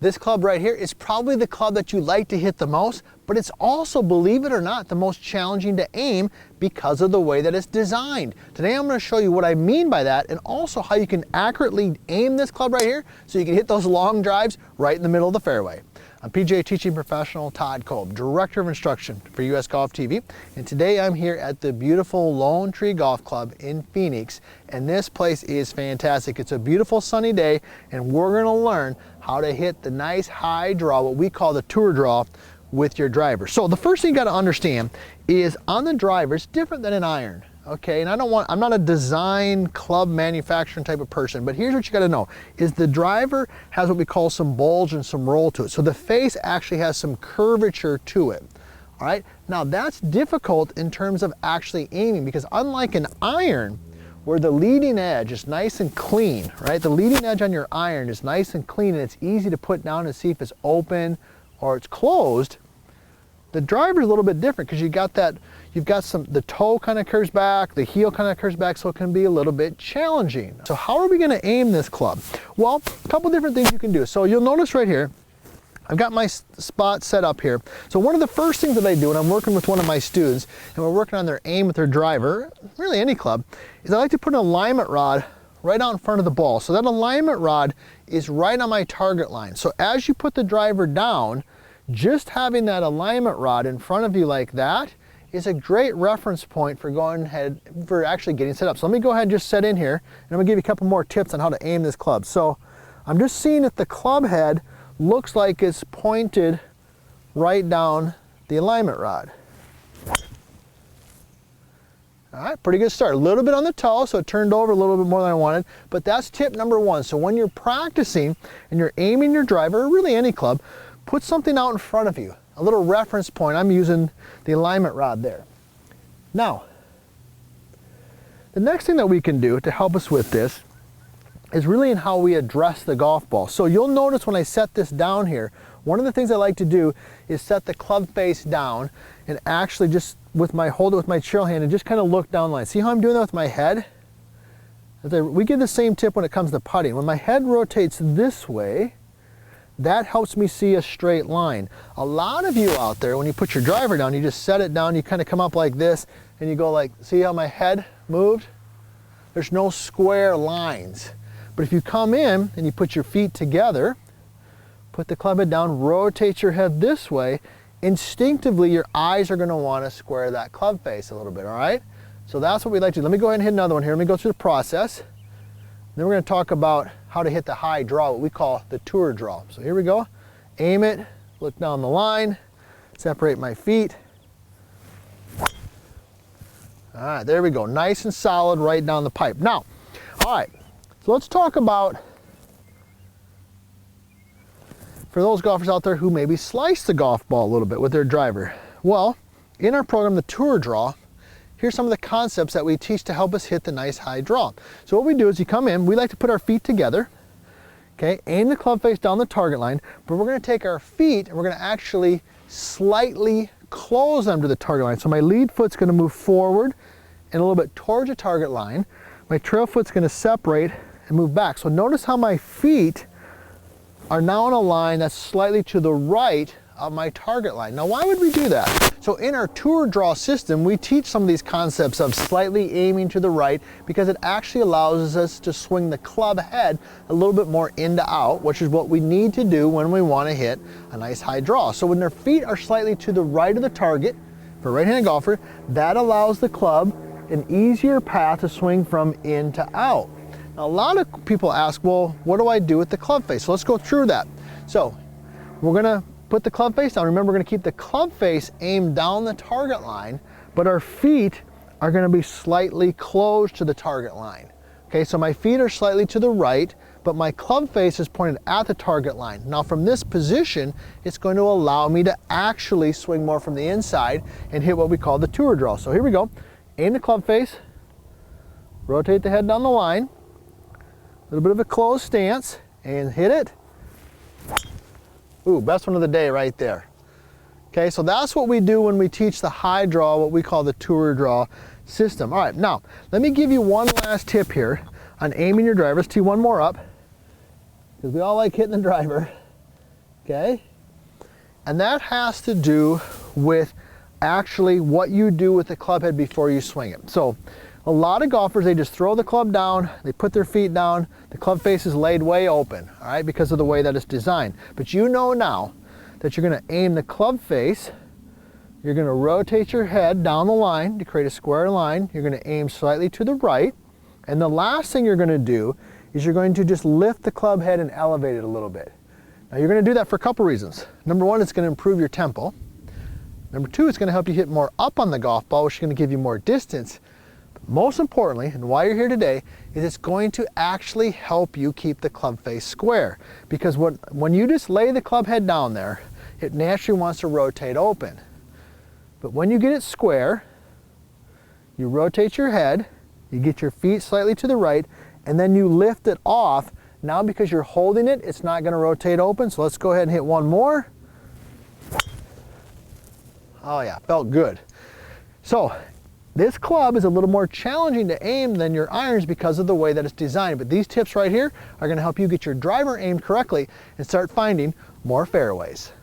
This club right here is probably the club that you like to hit the most, but it's also, believe it or not, the most challenging to aim because of the way that it's designed. Today I'm going to show you what I mean by that and also how you can accurately aim this club right here so you can hit those long drives right in the middle of the fairway. I'm PGA teaching professional Todd Kolb, Director of Instruction for US Golf TV, and today I'm here at the beautiful Lone Tree Golf Club in Phoenix, and this place is fantastic. It's a beautiful sunny day, and we're going to learn how to hit the nice high draw, what we call the tour draw, with your driver. So the first thing you got to understand is on the driver, it's different than an iron. Okay, and I'm not a design club manufacturing type of person, but here's what you got to know is the driver has what we call some bulge and some roll to it. So the face actually has some curvature to it. All right, now that's difficult in terms of actually aiming because unlike an iron where the leading edge is nice and clean, right? The leading edge on your iron is nice and clean and it's easy to put down and see if it's open or it's closed. The driver is a little bit different because the toe kind of curves back, the heel kind of curves back, so it can be a little bit challenging. So how are we going to aim this club? Well, a couple different things you can do. So you'll notice right here, I've got my spot set up here. So one of the first things that I do when I'm working with one of my students and we're working on their aim with their driver, really any club, is I like to put an alignment rod right out in front of the ball. So that alignment rod is right on my target line. So as you put the driver down, just having that alignment rod in front of you like that is a great reference point for going ahead, for actually getting set up. So let me go ahead and just set in here, and I'm gonna give you a couple more tips on how to aim this club. So I'm just seeing if the club head looks like it's pointed right down the alignment rod. All right, pretty good start. A little bit on the toe, so it turned over a little bit more than I wanted, but that's tip number one. So when you're practicing and you're aiming your driver, or really any club, put something out in front of you, a little reference point. I'm using the alignment rod there. Now, the next thing that we can do to help us with this is really in how we address the golf ball. So you'll notice when I set this down here, one of the things I like to do is set the club face down and actually just hold it with my trail hand and just kind of look down the line. See how I'm doing that with my head? We give the same tip when it comes to putting. When my head rotates this way, that helps me see a straight line. A lot of you out there, when you put your driver down, you just set it down, you kind of come up like this, and you go like, see how my head moved? There's no square lines. But if you come in and you put your feet together, put the club head down, rotate your head this way, instinctively your eyes are gonna wanna square that club face a little bit, all right? So that's what we like to do. Let me go ahead and hit another one here. Let me go through the process. Then we're going to talk about how to hit the high draw, what we call the tour draw. So here we go. Aim it, look down the line, separate my feet. All right, there we go. Nice and solid right down the pipe. Now, all right, so let's talk about, for those golfers out there who maybe slice the golf ball a little bit with their driver. Well, in our program, the tour draw, here's some of the concepts that we teach to help us hit the nice high draw. So what we do is you come in, we like to put our feet together, okay, aim the club face down the target line, but we're gonna take our feet and we're gonna actually slightly close them to the target line. So my lead foot's gonna move forward and a little bit towards the target line. My trail foot's gonna separate and move back. So notice how my feet are now in a line that's slightly to the right of my target line. Now, why would we do that? So in our tour draw system, we teach some of these concepts of slightly aiming to the right because it actually allows us to swing the club head a little bit more in to out, which is what we need to do when we want to hit a nice high draw. So when their feet are slightly to the right of the target, for a right-handed golfer, that allows the club an easier path to swing from in to out. Now, a lot of people ask, well, what do I do with the club face? So let's go through that. So we're gonna put the club face down. Remember, we're going to keep the club face aimed down the target line, but our feet are going to be slightly closed to the target line. Okay, so my feet are slightly to the right, but my club face is pointed at the target line. Now from this position, it's going to allow me to actually swing more from the inside and hit what we call the tour draw. So here we go. Aim the club face, rotate the head down the line, a little bit of a closed stance, and hit it. Ooh, best one of the day right there. Okay, so that's what we do when we teach the high draw, what we call the tour draw system. All right, now, let me give you one last tip here on aiming your driver. Let's tee one more up, because we all like hitting the driver. okay? And that has to do with actually what you do with the club head before you swing it. So a lot of golfers, they just throw the club down, they put their feet down, the club face is laid way open, all right, because of the way that it's designed. But you know now that you're gonna aim the club face, you're gonna rotate your head down the line to create a square line, you're gonna aim slightly to the right, and the last thing you're gonna do is you're going to just lift the club head and elevate it a little bit. Now you're gonna do that for a couple reasons. Number one, it's gonna improve your tempo. Number two, it's gonna help you hit more up on the golf ball, which is gonna give you more distance. But most importantly, and why you're here today, is it's going to actually help you keep the club face square. Because when you just lay the club head down there, it naturally wants to rotate open. But when you get it square, you rotate your head, you get your feet slightly to the right, and then you lift it off. Now because you're holding it, it's not gonna rotate open. So let's go ahead and hit one more. Oh yeah, felt good. So this club is a little more challenging to aim than your irons because of the way that it's designed. But these tips right here are gonna help you get your driver aimed correctly and start finding more fairways.